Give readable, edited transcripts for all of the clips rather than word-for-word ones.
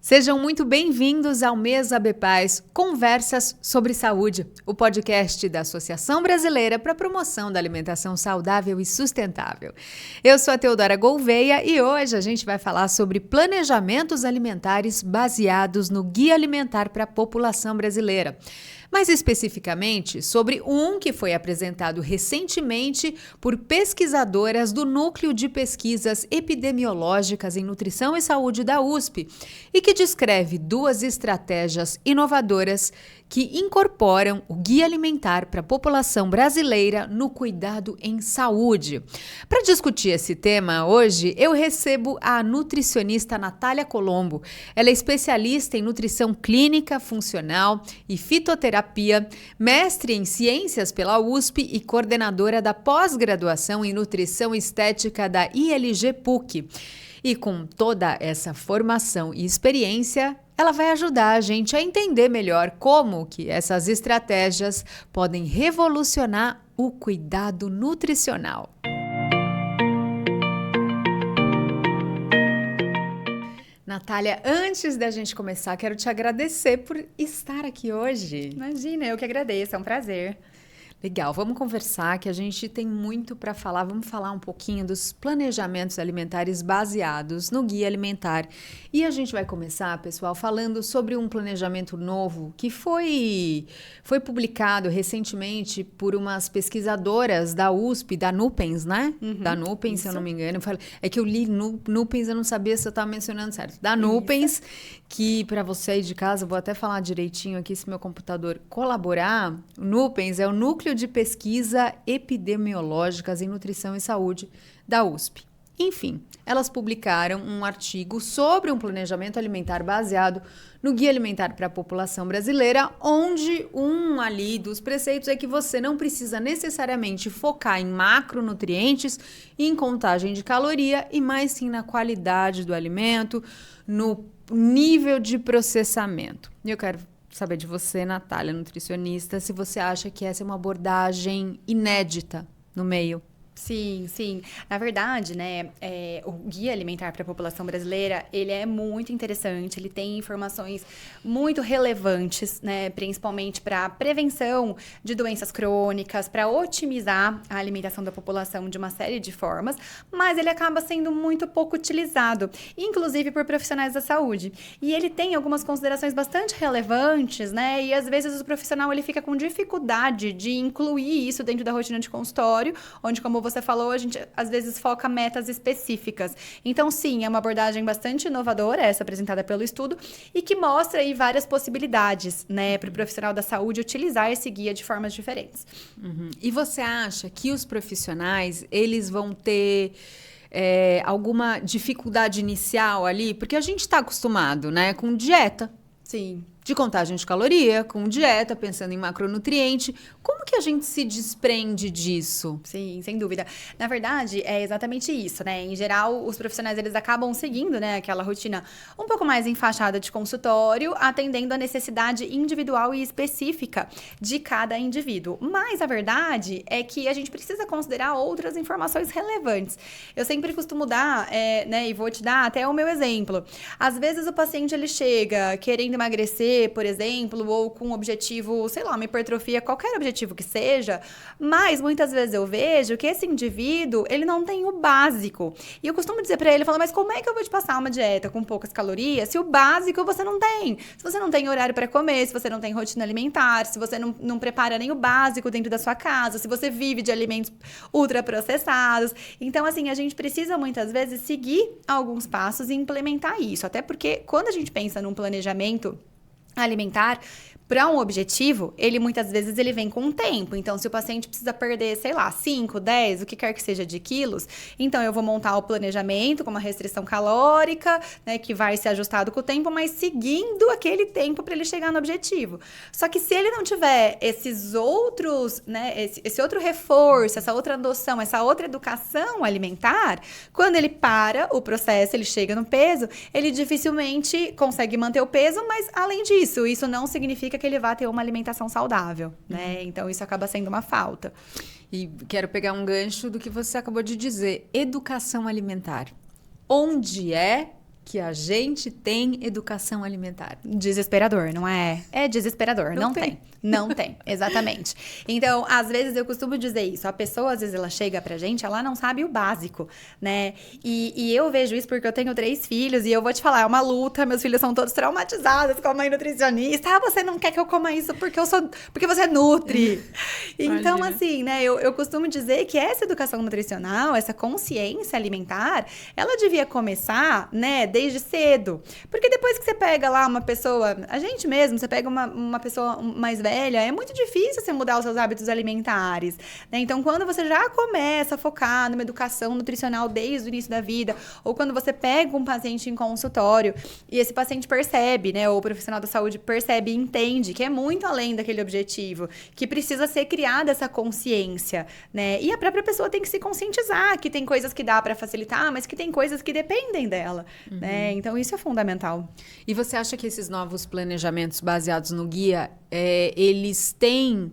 Sejam muito bem-vindos ao Mês ABPAS Conversas sobre Saúde, o podcast da Associação Brasileira para a Promoção da Alimentação Saudável e Sustentável. Eu sou a Teodora Gouveia e hoje a gente vai falar sobre planejamentos alimentares baseados no Guia Alimentar para a População Brasileira. Mais especificamente, sobre um que foi apresentado recentemente por pesquisadoras do Núcleo de Pesquisas Epidemiológicas em Nutrição e Saúde da USP e que descreve duas estratégias inovadoras que incorporam o Guia Alimentar para a população brasileira no cuidado em saúde. Para discutir esse tema, hoje eu recebo a nutricionista Natália Colombo. Ela é especialista em nutrição clínica, funcional e fitoterapia, mestre em ciências pela USP e coordenadora da pós-graduação em nutrição estética da ILG PUC. E com toda essa formação e experiência, ela vai ajudar a gente a entender melhor como que essas estratégias podem revolucionar o cuidado nutricional. Natália, antes da gente começar, quero te agradecer por estar aqui hoje. Imagina, eu que agradeço, é um prazer. Legal, vamos conversar que a gente tem muito para falar. Vamos falar um pouquinho dos planejamentos alimentares baseados no Guia Alimentar. E a gente vai começar, pessoal, falando sobre um planejamento novo que foi publicado recentemente por umas pesquisadoras da USP, da Nupens, né? Da Nupens, se eu não me engano. É que eu li Nupens, eu não sabia se eu estava mencionando certo. Da Nupens, que para você aí de casa, eu vou até falar direitinho aqui se meu computador colaborar. O Nupens é o Núcleo de Pesquisa Epidemiológicas em Nutrição e Saúde da USP. Enfim, elas publicaram um artigo sobre um planejamento alimentar baseado no Guia Alimentar para a População Brasileira, onde um ali dos preceitos é que você não precisa necessariamente focar em macronutrientes e em contagem de caloria, e mais sim na qualidade do alimento, no nível de processamento. E eu quero saber de você, Natália, nutricionista, se você acha que essa é uma abordagem inédita no meio. Sim. Na verdade, né, o Guia Alimentar para a População Brasileira, ele é muito interessante, ele tem informações muito relevantes, né, principalmente para a prevenção de doenças crônicas, para otimizar a alimentação da população de uma série de formas, mas ele acaba sendo muito pouco utilizado, inclusive por profissionais da saúde. E ele tem algumas considerações bastante relevantes, né, e às vezes o profissional ele fica com dificuldade de incluir isso dentro da rotina de consultório, onde, como você falou, a gente às vezes foca metas específicas. Então, sim, é uma abordagem bastante inovadora, essa apresentada pelo estudo, e que mostra aí várias possibilidades, né, para o profissional da saúde utilizar esse guia de formas diferentes. E você acha que os profissionais, eles vão ter alguma dificuldade inicial ali? Porque a gente está acostumado, né, com dieta. Sim. De contagem de caloria, com dieta, pensando em macronutriente. Como que a gente se desprende disso? Sim, sem dúvida. Na verdade, é exatamente isso, né? Em geral, os profissionais, eles acabam seguindo, né, aquela rotina um pouco mais enfaixada de consultório, atendendo a necessidade individual e específica de cada indivíduo. Mas a verdade é que a gente precisa considerar outras informações relevantes. Eu sempre costumo dar, né, e vou te dar até o meu exemplo. Às vezes o paciente, ele chega querendo emagrecer, por exemplo, ou com um objetivo, sei lá, uma hipertrofia, qualquer objetivo que seja, mas muitas vezes eu vejo que esse indivíduo, ele não tem o básico. E eu costumo dizer pra ele, mas como é que eu vou te passar uma dieta com poucas calorias se o básico você não tem? Se você não tem horário para comer, se você não tem rotina alimentar, se você não prepara nem o básico dentro da sua casa, se você vive de alimentos ultraprocessados. Então, assim, a gente precisa muitas vezes seguir alguns passos e implementar isso. Até porque quando a gente pensa num planejamento alimentar, para um objetivo, ele muitas vezes ele vem com um tempo. Então, se o paciente precisa perder, sei lá, 5, 10, o que quer que seja de quilos, então eu vou montar o planejamento com uma restrição calórica, né, que vai ser ajustado com o tempo, mas seguindo aquele tempo para ele chegar no objetivo. Só que se ele não tiver esses outros, né, esse outro reforço, essa outra noção, essa outra educação alimentar, quando ele para o processo, ele chega no peso, ele dificilmente consegue manter o peso, mas além disso, isso não significa que ele vá ter uma alimentação saudável, né? Então, isso acaba sendo uma falta. E quero pegar um gancho do que você acabou de dizer. Educação alimentar. Onde é que a gente tem educação alimentar. Desesperador, não é? É desesperador, não tem. Não tem, exatamente. Então, às vezes eu costumo dizer isso, a pessoa, às vezes ela chega pra gente, ela não sabe o básico, né? E eu vejo isso porque eu tenho 3 filhos e eu vou te falar, é uma luta, meus filhos são todos traumatizados com a mãe nutricionista. Ah, você não quer que eu coma isso porque você nutre. Então, assim, né, eu costumo dizer que essa educação nutricional, essa consciência alimentar, ela devia começar, né, desde cedo. Porque depois que você pega lá uma pessoa, a gente mesmo, você pega uma pessoa mais velha, é muito difícil você mudar os seus hábitos alimentares, né? Então, quando você já começa a focar numa educação nutricional desde o início da vida, ou quando você pega um paciente em consultório e esse paciente percebe, né, ou o profissional da saúde percebe e entende que é muito além daquele objetivo, que precisa ser criada essa consciência, né? E a própria pessoa tem que se conscientizar que tem coisas que dá para facilitar, mas que tem coisas que dependem dela, né? Então, isso é fundamental. E você acha que esses novos planejamentos baseados no guia, eles têm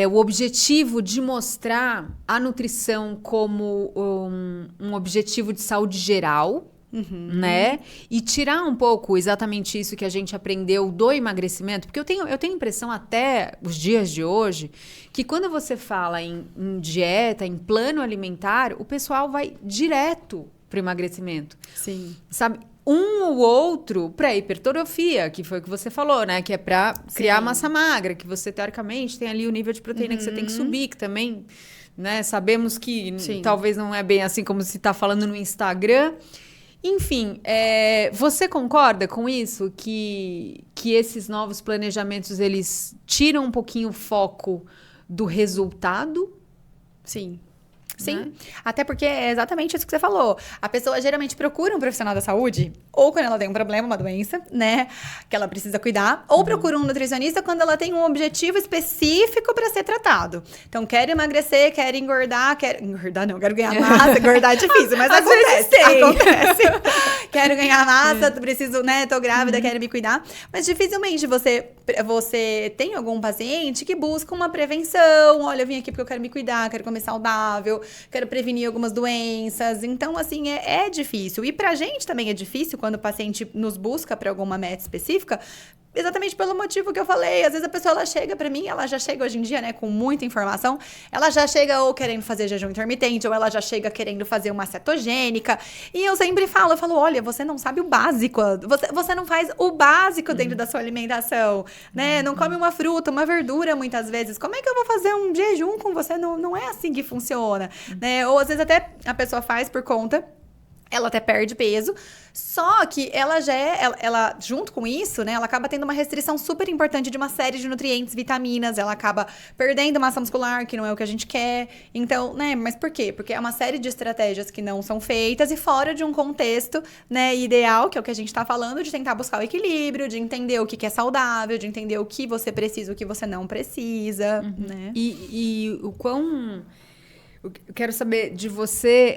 o objetivo de mostrar a nutrição como um objetivo de saúde geral, né? E tirar um pouco exatamente isso que a gente aprendeu do emagrecimento, porque eu tenho a impressão até os dias de hoje que quando você fala em dieta, em plano alimentar, o pessoal vai direto para o emagrecimento. Sim. Sabe? Um ou outro para hipertrofia, que foi o que você falou, né? Que é para criar massa magra, que você, teoricamente, tem ali o nível de proteína que você tem que subir, que também, né? Sabemos que talvez não é bem assim como se está falando no Instagram. Enfim, você concorda com isso? Que esses novos planejamentos, eles tiram um pouquinho o foco do resultado? Sim. Sim, até porque é exatamente isso que você falou. A pessoa geralmente procura um profissional da saúde, ou quando ela tem um problema, uma doença, né, que ela precisa cuidar, ou procura um nutricionista quando ela tem um objetivo específico para ser tratado. Então, quero emagrecer, quero engordar, quero ganhar massa, engordar é difícil, mas acontece. Quero ganhar massa, preciso, né, tô grávida, quero me cuidar. Mas dificilmente você tem algum paciente que busca uma prevenção, olha, eu vim aqui porque eu quero me cuidar, quero comer saudável, quero prevenir algumas doenças. Então, assim, é difícil. E pra gente também é difícil quando o paciente nos busca para alguma meta específica, exatamente pelo motivo que eu falei. Às vezes a pessoa, ela chega pra mim, ela já chega hoje em dia, né, com muita informação, ela já chega ou querendo fazer jejum intermitente, ou ela já chega querendo fazer uma cetogênica. E eu sempre falo, olha, você não sabe o básico, você não faz o básico dentro da sua alimentação, né? Não come uma fruta, uma verdura, muitas vezes. Como é que eu vou fazer um jejum com você? Não é assim que funciona, né? Ou às vezes até a pessoa faz por conta, ela até perde peso, só que ela junto com isso, né, ela acaba tendo uma restrição super importante de uma série de nutrientes, vitaminas, ela acaba perdendo massa muscular, que não é o que a gente quer. Então, né, mas por quê? Porque é uma série de estratégias que não são feitas e fora de um contexto, né, ideal, que é o que a gente tá falando, de tentar buscar o equilíbrio, de entender o que é saudável, de entender o que você precisa, o que você não precisa, né? E o quão... Eu quero saber de você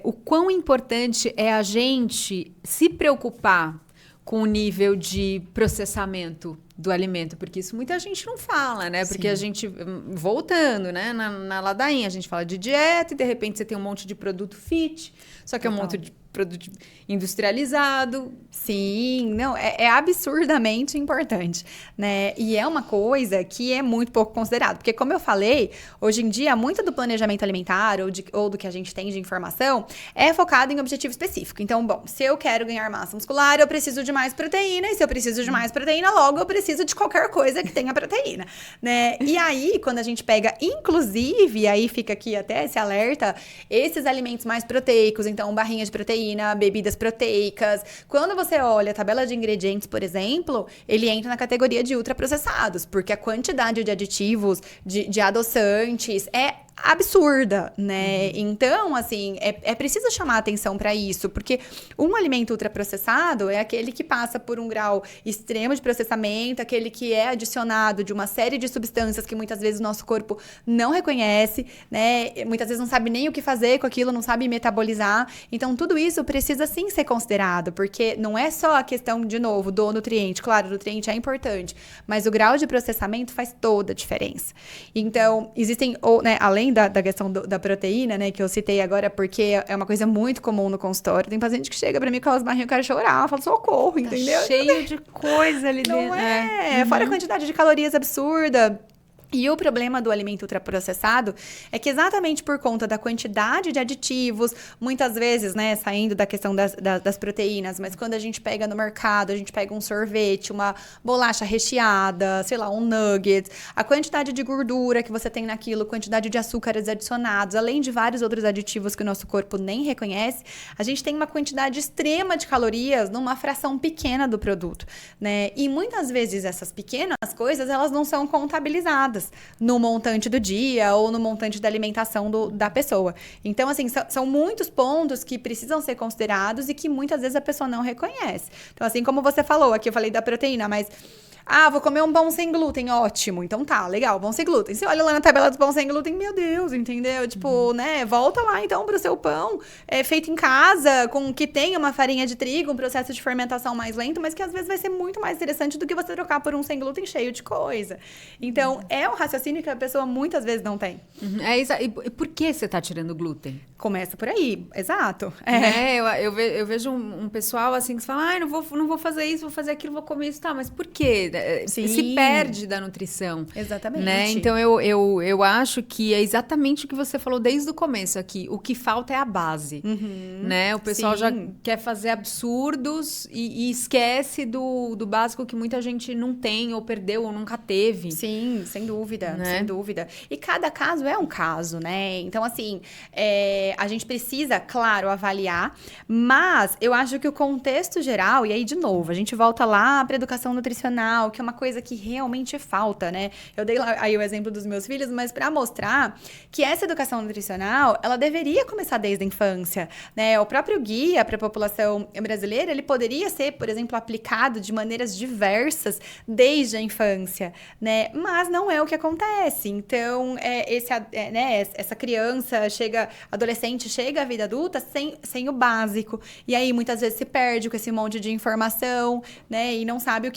o quão importante é a gente se preocupar com o nível de processamento do alimento, porque isso muita gente não fala, né? Porque a gente, voltando, né, na ladainha, a gente fala de dieta e de repente você tem um monte de produto fit, só que é um monte de produto industrializado. Sim, não, é absurdamente importante, né? E é uma coisa que é muito pouco considerado, porque como eu falei, hoje em dia, muito do planejamento alimentar ou do que a gente tem de informação é focado em objetivo específico. Então, bom, se eu quero ganhar massa muscular, eu preciso de mais proteína, e se eu preciso de mais proteína, logo eu preciso de qualquer coisa que tenha proteína, né? E aí, quando a gente pega, inclusive, aí fica aqui até esse alerta, esses alimentos mais proteicos, então barrinha de proteína, bebidas proteicas. Quando você olha a tabela de ingredientes, por exemplo, ele entra na categoria de ultraprocessados, porque a quantidade de aditivos, de adoçantes é absurda, né? Então, assim, é preciso chamar atenção para isso, porque um alimento ultraprocessado é aquele que passa por um grau extremo de processamento, aquele que é adicionado de uma série de substâncias que muitas vezes o nosso corpo não reconhece, né? Muitas vezes não sabe nem o que fazer com aquilo, não sabe metabolizar. Então, tudo isso precisa sim ser considerado, porque não é só a questão, de novo, do nutriente. Claro, o nutriente é importante, mas o grau de processamento faz toda a diferença. Então, existem, né, além além da questão da proteína, né, que eu citei agora, porque é uma coisa muito comum no consultório. Tem paciente que chega pra mim com aquelas barrinhas, eu quero chorar, eu falo, socorro, entendeu? Cheio de coisa ali dentro. Não é? Fora a quantidade de calorias absurda. E o problema do alimento ultraprocessado é que exatamente por conta da quantidade de aditivos, muitas vezes, né, saindo da questão das proteínas, mas quando a gente pega no mercado, a gente pega um sorvete, uma bolacha recheada, sei lá, um nugget, a quantidade de gordura que você tem naquilo, quantidade de açúcares adicionados, além de vários outros aditivos que o nosso corpo nem reconhece, a gente tem uma quantidade extrema de calorias numa fração pequena do produto, né? E muitas vezes essas pequenas coisas, elas não são contabilizadas no montante do dia ou no montante da alimentação da pessoa. Então, assim, são muitos pontos que precisam ser considerados e que muitas vezes a pessoa não reconhece. Então, assim como você falou, aqui eu falei da proteína, mas... vou comer um pão sem glúten, ótimo. Então tá, legal, pão sem glúten. Você olha lá na tabela do pão sem glúten, meu Deus, entendeu? Tipo, né, volta lá então pro seu pão feito em casa, que tem uma farinha de trigo, um processo de fermentação mais lento, mas que às vezes vai ser muito mais interessante do que você trocar por um sem glúten cheio de coisa. Então, é um raciocínio que a pessoa muitas vezes não tem. E por que você tá tirando glúten? Começa por aí, exato. Eu vejo um pessoal assim que fala, não vou fazer isso, vou fazer aquilo, vou comer isso, tá, mas por quê? Sim. Se perde da nutrição. Exatamente. Né? Então, eu acho que é exatamente o que você falou desde o começo aqui. O que falta é a base. Né? O pessoal já quer fazer absurdos e esquece do básico que muita gente não tem, ou perdeu, ou nunca teve. Sim, sem dúvida, né? sem dúvida. E cada caso é um caso, né? Então, assim, a gente precisa, claro, avaliar, mas eu acho que o contexto geral, e aí, de novo, a gente volta lá para educação nutricional, que é uma coisa que realmente falta, né? Eu dei lá aí o exemplo dos meus filhos, mas para mostrar que essa educação nutricional, ela deveria começar desde a infância, né? O próprio guia para a população brasileira, ele poderia ser, por exemplo, aplicado de maneiras diversas desde a infância, né? Mas não é o que acontece. Então, essa criança adolescente chega à vida adulta sem o básico. E aí, muitas vezes, se perde com esse monte de informação, né? E não sabe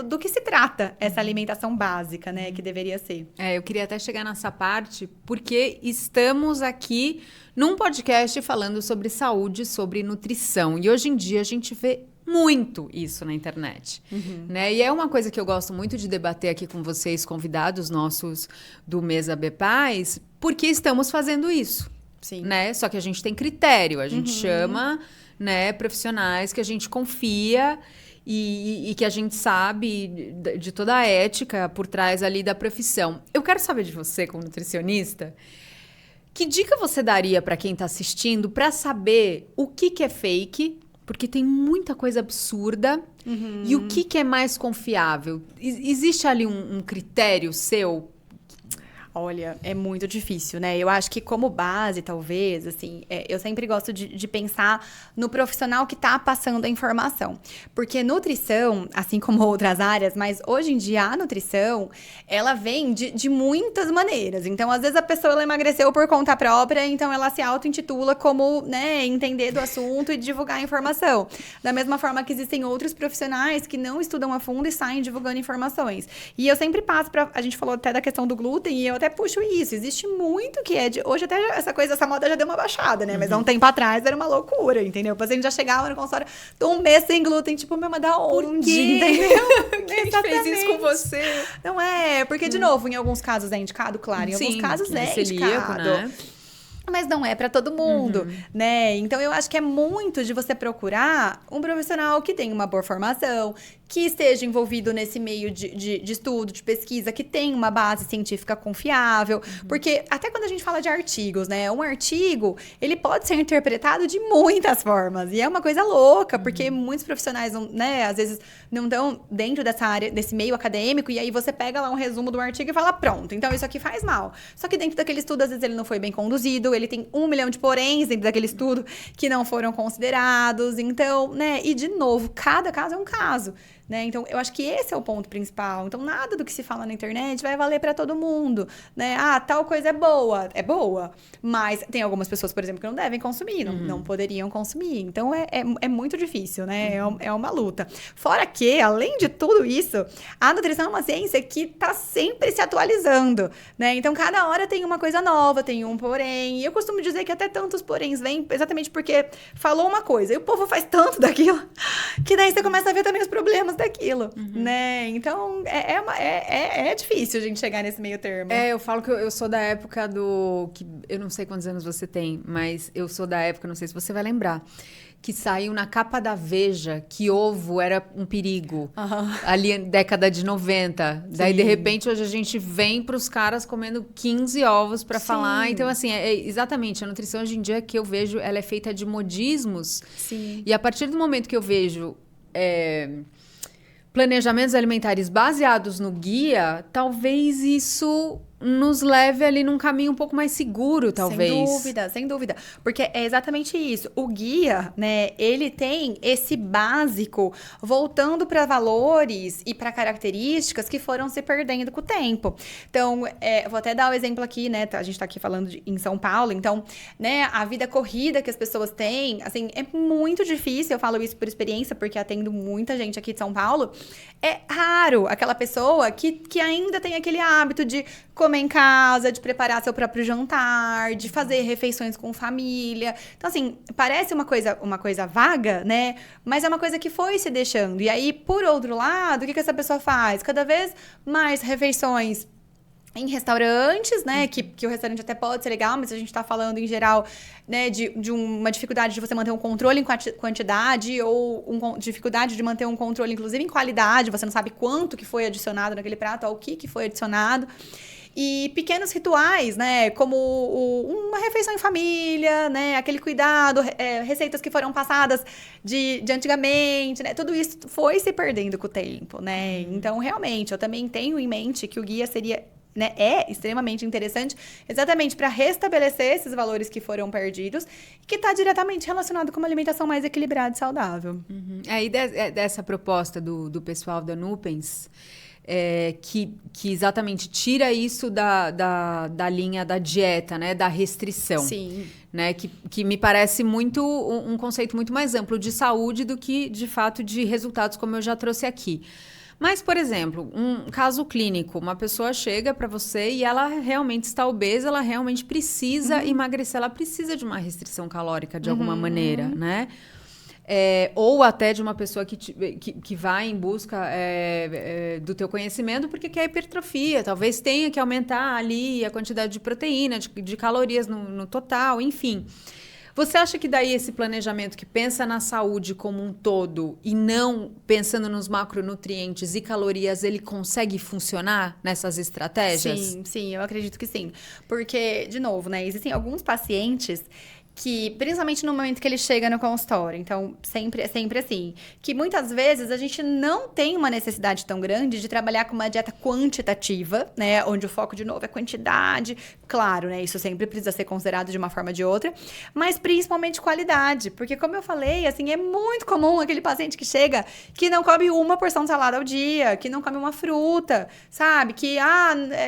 do que se trata essa alimentação básica, né? Que deveria ser. Eu queria até chegar nessa parte, porque estamos aqui num podcast falando sobre saúde, sobre nutrição. E hoje em dia a gente vê muito isso na internet, né? E é uma coisa que eu gosto muito de debater aqui com vocês, convidados nossos do Mesa Bepais, porque estamos fazendo isso. Sim. Né? Só que a gente tem critério, a gente chama, né, profissionais que a gente confia e que a gente sabe de toda a ética por trás ali da profissão. Eu quero saber de você, como nutricionista, que dica você daria para quem está assistindo para saber o que é fake? Porque tem muita coisa absurda. E o que é mais confiável? Existe ali um critério seu? Olha, é muito difícil, né? Eu acho que como base, talvez, assim, eu sempre gosto de pensar no profissional que tá passando a informação. Porque nutrição, assim como outras áreas, mas hoje em dia a nutrição, ela vem de muitas maneiras. Então, às vezes a pessoa ela emagreceu por conta própria, então ela se auto-intitula como, né, entender do assunto e divulgar a informação. Da mesma forma que existem outros profissionais que não estudam a fundo e saem divulgando informações. E eu sempre passo a gente falou até da questão do glúten, e eu até puxo isso, existe muito que é de... Hoje até essa moda já deu uma baixada, né? Mas há um tempo atrás era uma loucura, entendeu? O paciente já chegava no consultório, um mês sem glúten, tipo, mas da onde? Por quê? Entendeu? Quem fez isso com você? Não é, porque, de novo, em alguns casos é indicado, claro, em alguns casos é celíaco, indicado. Né? Mas não é para todo mundo, né? Então, eu acho que é muito de você procurar um profissional que tenha uma boa formação, que esteja envolvido nesse meio de estudo, de pesquisa, que tenha uma base científica confiável. Porque até quando a gente fala de artigos, né? Um artigo, ele pode ser interpretado de muitas formas. E é uma coisa louca, porque muitos profissionais, né? Às vezes não estão dentro dessa área, desse meio acadêmico, e aí você pega lá um resumo do artigo e fala, pronto, então isso aqui faz mal. Só que dentro daquele estudo, às vezes ele não foi bem conduzido, ele tem 1 milhão de poréns dentro daquele estudo que não foram considerados. Então, né, e de novo, cada caso é um caso. Né? Então, eu acho que esse é o ponto principal. Então, nada do que se fala na internet vai valer para todo mundo, né? Ah, tal coisa é boa, mas tem algumas pessoas, por exemplo, que não devem consumir, não poderiam consumir. Então, é muito difícil, né? É uma luta. Fora que, além de tudo isso, a nutrição é uma ciência que está sempre se atualizando, né? Então, cada hora tem uma coisa nova, tem um porém. E eu costumo dizer que até tantos poréns vêm exatamente porque falou uma coisa. E o povo faz tanto daquilo que daí você começa a ver também os problemas daquilo, né? Então, é difícil a gente chegar nesse meio termo. Eu falo que eu sou da época que eu não sei quantos anos você tem, mas eu sou da época, não sei se você vai lembrar, que saiu na capa da Veja que ovo era um perigo. Ali na década de 90. Sim. Daí, de repente, hoje a gente vem pros caras comendo 15 ovos para falar. Então, assim, exatamente, a nutrição hoje em dia que eu vejo, ela é feita de modismos. Sim. E a partir do momento que eu vejo planejamentos alimentares baseados no guia, talvez isso nos leve ali num caminho um pouco mais seguro, talvez. Sem dúvida. Porque é exatamente isso. O guia, né, ele tem esse básico voltando para valores e para características que foram se perdendo com o tempo. Então, vou até dar o exemplo aqui, né, a gente está aqui falando em São Paulo, então, né, a vida corrida que as pessoas têm, assim, é muito difícil, eu falo isso por experiência, porque atendo muita gente aqui de São Paulo, é raro aquela pessoa que ainda tem aquele hábito de comer em casa, de preparar seu próprio jantar, de fazer refeições com família. Então, assim, parece uma coisa vaga, né? Mas é uma coisa que foi se deixando. E aí, por outro lado, o que essa pessoa faz? Cada vez mais refeições em restaurantes, né, que o restaurante até pode ser legal, mas a gente tá falando em geral, né, de uma dificuldade de você manter um controle em quantidade ou dificuldade de manter um controle, inclusive, em qualidade. Você não sabe quanto que foi adicionado naquele prato, ou o que foi adicionado. E pequenos rituais, né, como uma refeição em família, né, aquele cuidado, receitas que foram passadas de antigamente, né, tudo isso foi se perdendo com o tempo, né. Então, realmente, eu também tenho em mente que o guia seria, né, é extremamente interessante, exatamente para restabelecer esses valores que foram perdidos, que está diretamente relacionado com uma alimentação mais equilibrada e saudável. E dessa proposta do pessoal da Nupens, que exatamente tira isso da linha da dieta, né, da restrição. Sim. Né, que me parece muito um conceito muito mais amplo de saúde do que, de fato, de resultados, como eu já trouxe aqui. Mas, por exemplo, um caso clínico, uma pessoa chega para você e ela realmente está obesa, ela realmente precisa emagrecer, ela precisa de uma restrição calórica de alguma maneira, né? Ou até de uma pessoa que vai em busca do teu conhecimento porque quer hipertrofia, talvez tenha que aumentar ali a quantidade de proteína, de calorias no total, enfim. Você acha que daí esse planejamento que pensa na saúde como um todo e não pensando nos macronutrientes e calorias, ele consegue funcionar nessas estratégias? Sim, eu acredito que sim. Porque, de novo, né, existem alguns pacientes que, principalmente no momento que ele chega no consultório, então é sempre assim, que muitas vezes a gente não tem uma necessidade tão grande de trabalhar com uma dieta quantitativa, né, onde o foco de novo é quantidade, claro, né, isso sempre precisa ser considerado de uma forma ou de outra, mas principalmente qualidade, porque como eu falei, assim, é muito comum aquele paciente que chega que não come uma porção de salada ao dia, que não come uma fruta, sabe, que,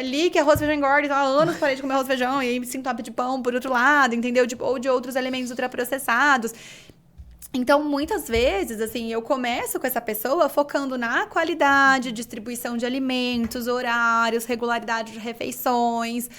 li que arroz e feijão engorda, então há anos parei de comer arroz e feijão, e aí me sinto hábito de pão por outro lado, entendeu, ou de outros alimentos ultraprocessados. Então, muitas vezes, assim, eu começo com essa pessoa focando na qualidade, distribuição de alimentos, horários, regularidade de refeições.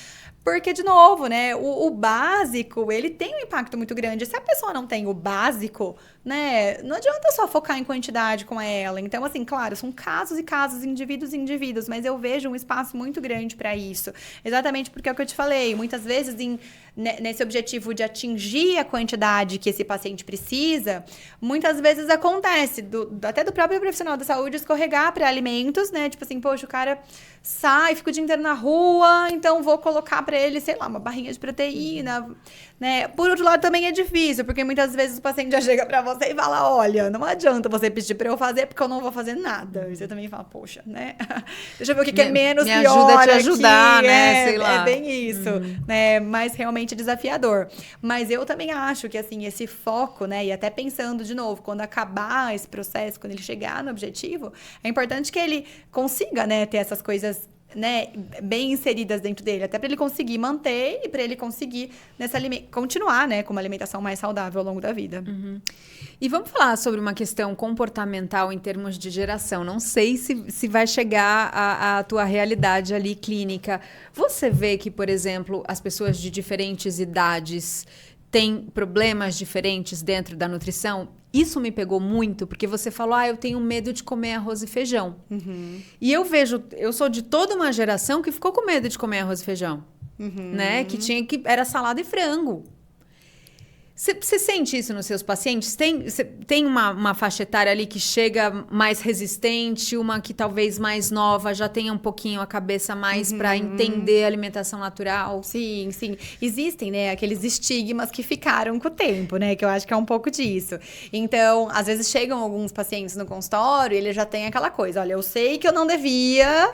Porque, de novo, né, o básico, ele tem um impacto muito grande. Se a pessoa não tem o básico, né, não adianta só focar em quantidade com ela. Então, assim, claro, são casos e casos, indivíduos, mas eu vejo um espaço muito grande para isso. Exatamente porque é o que eu te falei. Muitas vezes, nesse objetivo de atingir a quantidade que esse paciente precisa, muitas vezes acontece, até do próprio profissional da saúde, escorregar para alimentos, né? Tipo assim, poxa, o cara sai, fica o dia inteiro na rua, então vou colocar para ele, sei lá, uma barrinha de proteína, né? Por outro lado, também é difícil, porque muitas vezes o paciente já chega para você e fala, olha, não adianta você pedir pra eu fazer, porque eu não vou fazer nada. E você também fala, poxa, né? Deixa eu ver o que é menos me pior ajuda a te aqui. ajudar, né? Sei lá. É bem isso, né? Mas realmente desafiador. Mas eu também acho que, assim, esse foco, né? E até pensando de novo, quando acabar esse processo, quando ele chegar no objetivo, é importante que ele consiga, né? Ter essas coisas, né, bem inseridas dentro dele, até para ele conseguir manter e para ele conseguir continuar, né, com uma alimentação mais saudável ao longo da vida. E vamos falar sobre uma questão comportamental em termos de geração. Não sei se vai chegar à tua realidade ali clínica. Você vê que, por exemplo, as pessoas de diferentes idades têm problemas diferentes dentro da nutrição? Isso me pegou muito, porque você falou, eu tenho medo de comer arroz e feijão. E eu sou de toda uma geração que ficou com medo de comer arroz e feijão, né? Era salada e frango. Você sente isso nos seus pacientes? Tem uma faixa etária ali que chega mais resistente, uma que talvez mais nova já tenha um pouquinho a cabeça mais para entender a alimentação natural? Sim, sim. Existem, né, aqueles estigmas que ficaram com o tempo, né? Que eu acho que é um pouco disso. Então, às vezes chegam alguns pacientes no consultório e ele já tem aquela coisa, olha, eu sei que eu não devia,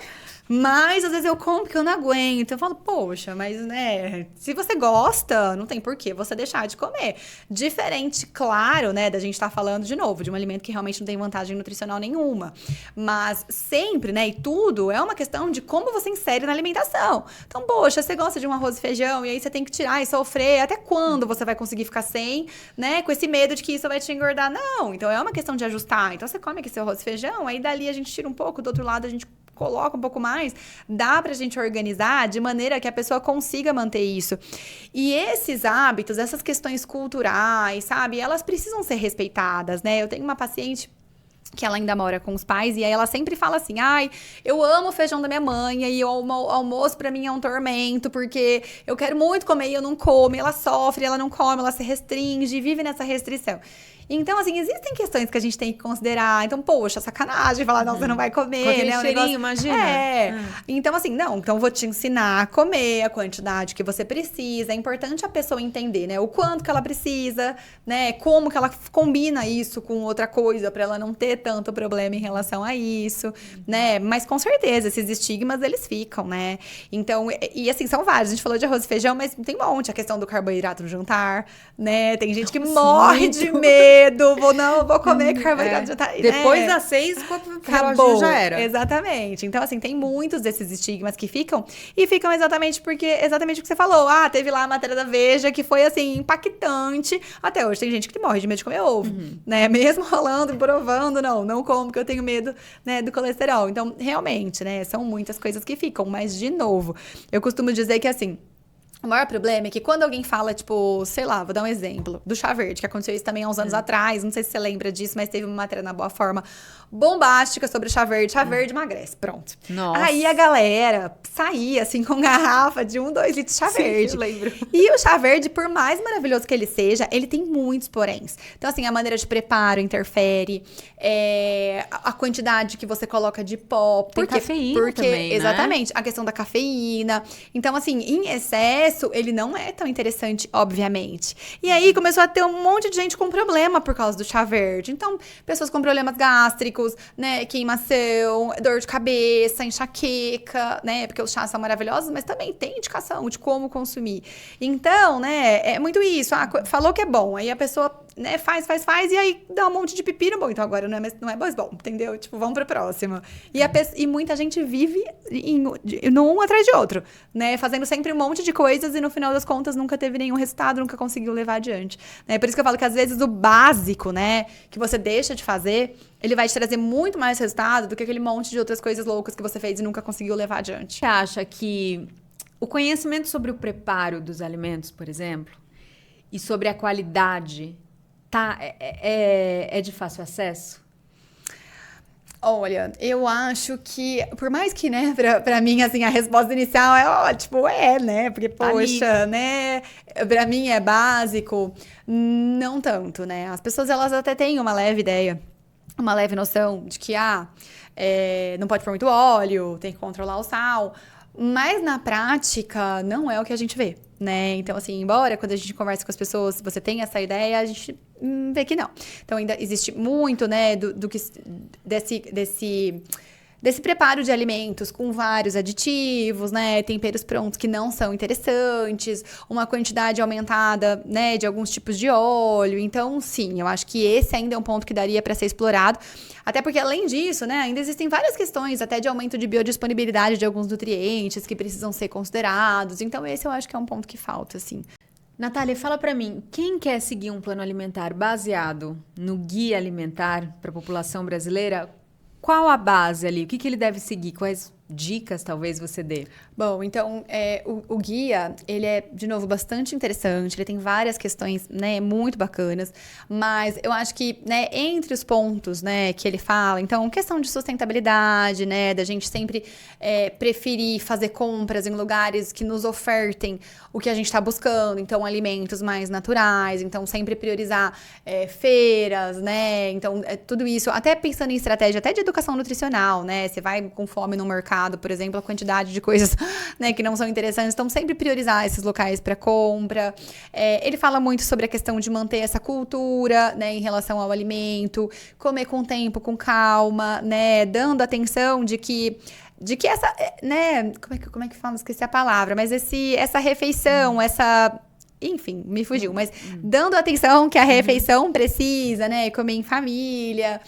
mas às vezes eu como porque eu não aguento. Eu falo, poxa, mas né, se você gosta, não tem por que você deixar de comer. Diferente, claro, né, da gente estar falando de novo, de um alimento que realmente não tem vantagem nutricional nenhuma. Mas sempre, né, e tudo é uma questão de como você insere na alimentação. Então, poxa, você gosta de um arroz e feijão e aí você tem que tirar e sofrer. Até quando você vai conseguir ficar sem, né, com esse medo de que isso vai te engordar? Não, então é uma questão de ajustar. Então, você come aqui seu arroz e feijão, aí dali a gente tira um pouco, do outro lado a gente coloca um pouco mais, dá pra gente organizar de maneira que a pessoa consiga manter isso. E esses hábitos, essas questões culturais, sabe, elas precisam ser respeitadas, né? Eu tenho uma paciente que ela ainda mora com os pais, e aí ela sempre fala assim, eu amo o feijão da minha mãe, e o almoço pra mim é um tormento, porque eu quero muito comer e eu não como, e ela sofre, ela não come, ela se restringe, vive nessa restrição. Então, assim, existem questões que a gente tem que considerar. Então, poxa, sacanagem falar, não, você não vai comer, com aquele né? cheirinho, imagina. Então, assim, não, então eu vou te ensinar a comer a quantidade que você precisa. É importante a pessoa entender, né? O quanto que ela precisa, né? Como que ela combina isso com outra coisa pra ela não ter tanto problema em relação a isso, né? Mas com certeza, esses estigmas, eles ficam, né? Então, e assim, são vários. A gente falou de arroz e feijão, mas tem um monte. A questão do carboidrato no jantar, né? Tem gente que morre de medo. Vou comer carboidrato de tarde. Depois das 6, acabou, já era. Exatamente. Então, assim, tem muitos desses estigmas que ficam, e ficam exatamente o que você falou. Teve lá a matéria da Veja que foi, assim, impactante. Até hoje tem gente que morre de medo de comer ovo, né? Mesmo rolando e provando, não como, porque eu tenho medo, né, do colesterol. Então, realmente, né, são muitas coisas que ficam. Mas, de novo, eu costumo dizer que, assim, o maior problema é que quando alguém fala, tipo, sei lá, vou dar um exemplo, do chá verde, que aconteceu isso também há uns anos atrás, não sei se você lembra disso, mas teve uma matéria na Boa Forma bombástica sobre chá verde emagrece, pronto. Nossa. Aí a galera saía, assim, com garrafa de 2 litros de chá verde. Eu lembro. E o chá verde, por mais maravilhoso que ele seja, ele tem muitos poréns. Então, assim, a maneira de preparo interfere, a quantidade que você coloca de pó. Tem cafeína também, né? Exatamente, a questão da cafeína. Então, assim, em excesso, ele não é tão interessante, obviamente. E aí, começou a ter um monte de gente com problema por causa do chá verde. Então, pessoas com problemas gástricos, né, queimação, dor de cabeça, enxaqueca, né, porque os chás são maravilhosos, mas também tem indicação de como consumir. Então, né, é muito isso. Falou que é bom, aí a pessoa, né, faz, e aí dá um monte de pepino. Bom, então agora não é mais bom, entendeu? Tipo, vamos pro próximo. E muita gente vive um atrás de outro, né, fazendo sempre um monte de coisas e no final das contas nunca teve nenhum resultado, nunca conseguiu levar adiante. Né? Por isso que eu falo que às vezes o básico, né, que você deixa de fazer, ele vai te trazer muito mais resultado do que aquele monte de outras coisas loucas que você fez e nunca conseguiu levar adiante. Você acha que o conhecimento sobre o preparo dos alimentos, por exemplo, e sobre a qualidade, é de fácil acesso? Olha, eu acho que, por mais que, né, pra mim, assim, a resposta inicial né, porque, poxa, né, pra mim é básico, não tanto, né, as pessoas, elas até têm uma leve ideia, uma leve noção de que, não pode pôr muito óleo, tem que controlar o sal, Mas na prática, não é o que a gente vê, né? Então, assim, embora quando a gente conversa com as pessoas, você tem essa ideia, a gente vê que não. Então, ainda existe muito, né, desse preparo de alimentos com vários aditivos, né, temperos prontos que não são interessantes, uma quantidade aumentada, né, de alguns tipos de óleo. Então, sim, eu acho que esse ainda é um ponto que daria para ser explorado. Até porque, além disso, né, ainda existem várias questões, até de aumento de biodisponibilidade de alguns nutrientes que precisam ser considerados. Então, esse eu acho que é um ponto que falta, assim. Natália, fala para mim, quem quer seguir um plano alimentar baseado no guia alimentar para a população brasileira, qual a base ali? O que ele deve seguir? Quais dicas talvez você dê? Bom, então, o guia, ele é, de novo, bastante interessante, ele tem várias questões, né, muito bacanas, mas eu acho que, né, entre os pontos, né, que ele fala, então, questão de sustentabilidade, né, da gente sempre preferir fazer compras em lugares que nos ofertem o que a gente está buscando, então, alimentos mais naturais, então, sempre priorizar feiras, né, então, tudo isso, até pensando em estratégia, até de educação nutricional, né, você vai com fome no mercado, por exemplo, a quantidade de coisas, né, que não são interessantes, então sempre priorizar esses locais para compra. Ele fala muito sobre a questão de manter essa cultura, né, em relação ao alimento, comer com tempo, com calma, né, dando atenção de que essa, né, como é que fala? Esqueci a palavra, mas essa refeição, enfim, me fugiu, mas dando atenção que a refeição precisa, né, comer em família,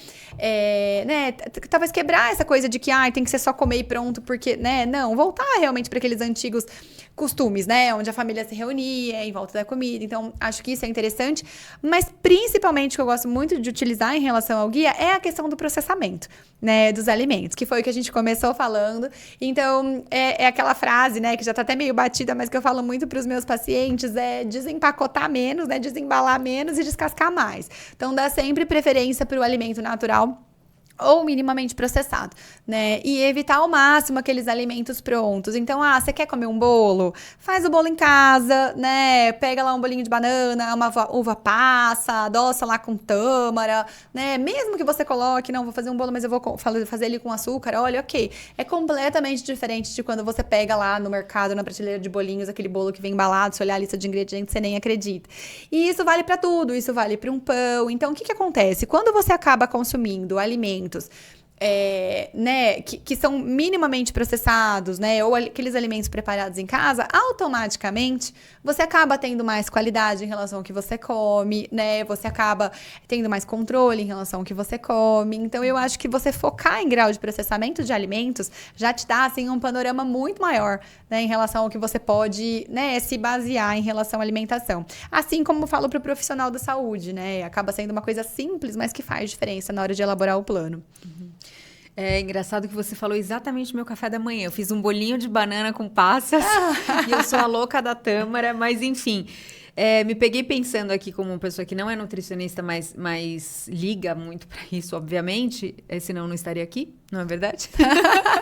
né, talvez quebrar essa coisa de que, tem que ser só comer e pronto, porque, né, não, voltar realmente para aqueles antigos costumes, né, onde a família se reunia em volta da comida, então, acho que isso é interessante, mas principalmente o que eu gosto muito de utilizar em relação ao guia é a questão do processamento, né, dos alimentos, que foi o que a gente começou falando, então, é aquela frase, né, que já tá até meio batida, mas que eu falo muito para os meus pacientes, desempacotar menos, né, desembalar menos e descascar mais. Então, dá sempre preferência para o alimento natural ou minimamente processado, né? E evitar ao máximo aqueles alimentos prontos. Então, você quer comer um bolo? Faz o bolo em casa, né? Pega lá um bolinho de banana, uma uva passa, adoça lá com tâmara, né? Mesmo que você coloque, não, vou fazer um bolo, mas eu vou fazer ele com açúcar, olha, ok. É completamente diferente de quando você pega lá no mercado, na prateleira de bolinhos, aquele bolo que vem embalado, se olhar a lista de ingredientes, você nem acredita. E isso vale para tudo, isso vale para um pão. Então, o que acontece? Quando você acaba consumindo alimentos né, que são minimamente processados, né, ou aqueles alimentos preparados em casa, automaticamente você acaba tendo mais qualidade em relação ao que você come, né, você acaba tendo mais controle em relação ao que você come. Então, eu acho que você focar em grau de processamento de alimentos já te dá, assim, um panorama muito maior, né, em relação ao que você pode, né, se basear em relação à alimentação. Assim como eu falo para o profissional da saúde, né, acaba sendo uma coisa simples, mas que faz diferença na hora de elaborar o plano. É engraçado que você falou exatamente o meu café da manhã. Eu fiz um bolinho de banana com passas e eu sou a louca da tâmara, mas enfim. Me peguei pensando aqui como uma pessoa que não é nutricionista, mas liga muito para isso, obviamente, senão não estaria aqui, não é verdade?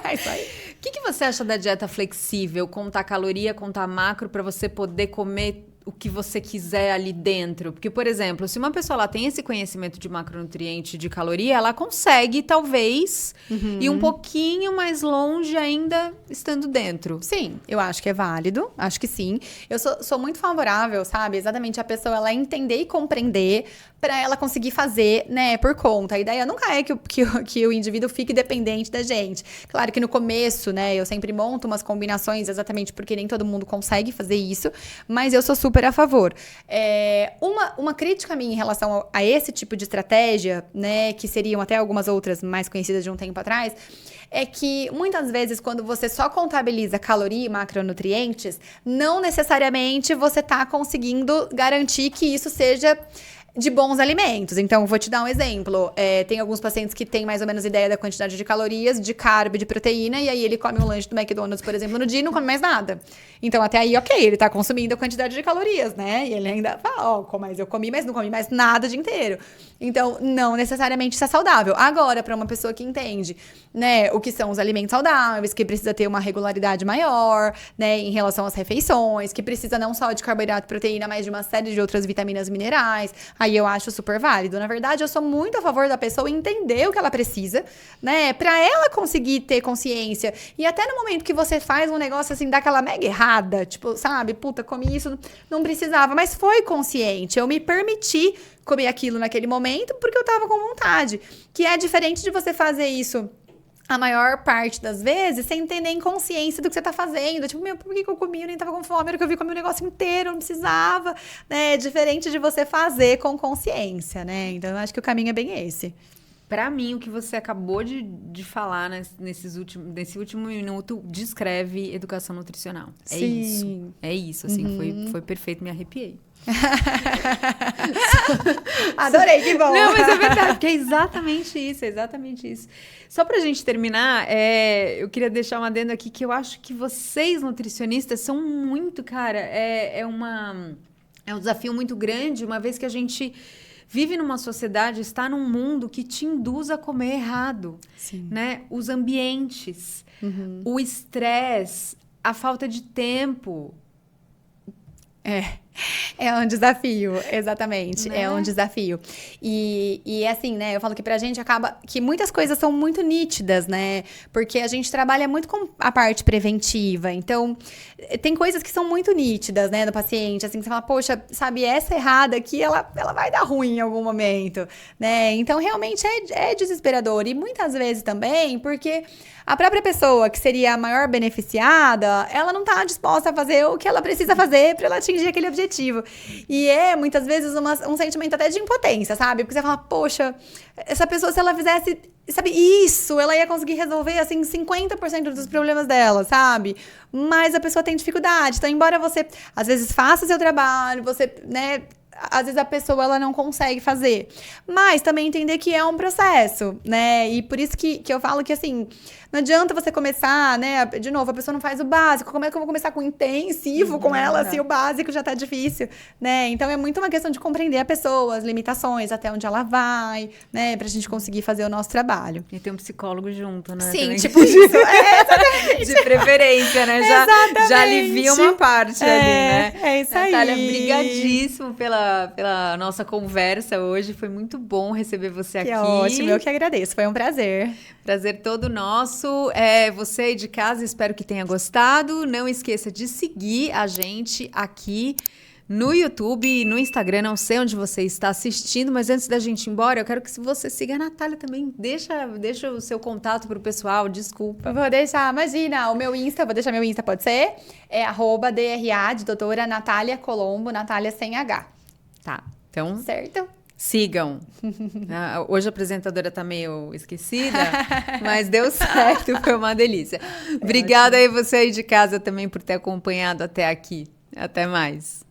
É isso aí. O que você acha da dieta flexível? Contar caloria, contar macro, para você poder comer o que você quiser ali dentro? Porque, por exemplo, se uma pessoa ela tem esse conhecimento de macronutriente, de caloria, ela consegue, talvez, ir um pouquinho mais longe ainda estando dentro. Sim, eu acho que é válido, acho que sim. Eu sou muito favorável, sabe? Exatamente a pessoa ela entender e compreender para ela conseguir fazer, né, por conta. A ideia nunca é que o indivíduo fique dependente da gente. Claro que no começo, né, eu sempre monto umas combinações exatamente porque nem todo mundo consegue fazer isso, mas eu sou super a favor. Uma crítica minha em relação a esse tipo de estratégia, né, que seriam até algumas outras mais conhecidas de um tempo atrás, é que muitas vezes quando você só contabiliza caloria e macronutrientes, não necessariamente você está conseguindo garantir que isso seja de bons alimentos. Então, vou te dar um exemplo. Tem alguns pacientes que têm mais ou menos ideia da quantidade de calorias, de carbo, de proteína, e aí ele come um lanche do McDonald's, por exemplo, no dia e não come mais nada. Então, até aí, ok, ele tá consumindo a quantidade de calorias, né? E ele ainda fala, mas eu comi, mas não comi mais nada o dia inteiro. Então, não necessariamente isso é saudável. Agora, para uma pessoa que entende, né, o que são os alimentos saudáveis, que precisa ter uma regularidade maior, né, em relação às refeições, que precisa não só de carboidrato e proteína, mas de uma série de outras vitaminas e minerais, aí eu acho super válido. Na verdade, eu sou muito a favor da pessoa entender o que ela precisa, né? Pra ela conseguir ter consciência. E até no momento que você faz um negócio assim, daquela mega errada, tipo, sabe? Puta, comi isso, não precisava, mas foi consciente. Eu me permiti comer aquilo naquele momento porque eu tava com vontade. Que é diferente de você fazer isso a maior parte das vezes, sem ter nem consciência do que você tá fazendo. Tipo, meu, por que eu comi? Eu nem tava com fome, era que eu vi comer o negócio inteiro, não precisava, né? É diferente de você fazer com consciência, né? Então, eu acho que o caminho é bem esse. Pra mim, o que você acabou de falar nesse último minuto descreve educação nutricional. É Sim. isso. É isso, assim, foi perfeito, me arrepiei. Adorei, que bom. Não, mas é verdade, porque é exatamente isso. Só pra gente terminar, eu queria deixar um adendo aqui que eu acho que vocês, nutricionistas, são muito, cara, é um desafio muito grande, uma vez que a gente vive numa sociedade, está num mundo que te induz a comer errado, Sim. né? Os ambientes, o estresse, a falta de tempo. É um desafio, exatamente. Né? É um desafio. E assim, né? Eu falo que pra gente acaba que muitas coisas são muito nítidas, né? Porque a gente trabalha muito com a parte preventiva. Então, tem coisas que são muito nítidas, né? Do paciente. Assim, que você fala, poxa, sabe, essa errada aqui, ela vai dar ruim em algum momento, né? Então, realmente é desesperador. E muitas vezes também, porque a própria pessoa que seria a maior beneficiada, ela não tá disposta a fazer o que ela precisa fazer para ela atingir aquele objetivo. E muitas vezes, um sentimento até de impotência, sabe? Porque você fala, poxa, essa pessoa, se ela fizesse, sabe, isso, ela ia conseguir resolver, assim, 50% dos problemas dela, sabe? Mas a pessoa tem dificuldade. Então, embora você, às vezes, faça seu trabalho, você, né... Às vezes a pessoa, ela não consegue fazer. Mas também entender que é um processo, né? E por isso que eu falo que, assim, não adianta você começar, né? De novo, a pessoa não faz o básico. Como é que eu vou começar com o intensivo com ela, se o básico já tá difícil, né? Então, é muito uma questão de compreender a pessoa, as limitações, até onde ela vai, né? Pra gente conseguir fazer o nosso trabalho. E tem um psicólogo junto, né? Sim, também. tipo isso. Exatamente. De preferência, né? Já alivia uma parte ali, né? É isso aí. Natália, brigadíssimo pela nossa conversa hoje. Foi muito bom receber você aqui. Que ótimo, eu que agradeço. Foi um prazer. Prazer todo nosso. Você aí de casa, espero que tenha gostado. Não esqueça de seguir a gente aqui no YouTube e no Instagram. Não sei onde você está assistindo, mas antes da gente ir embora, eu quero que você siga a Natália também. Deixa o seu contato pro pessoal, desculpa. Vou deixar, imagina, vou deixar meu Insta, pode ser? É @DRA, de doutora Natália Colombo, Natália sem H. Tá, então... Certo? Sigam. Hoje a apresentadora tá meio esquecida, mas deu certo, foi uma delícia. Obrigada aí você aí de casa também por ter acompanhado até aqui. Até mais.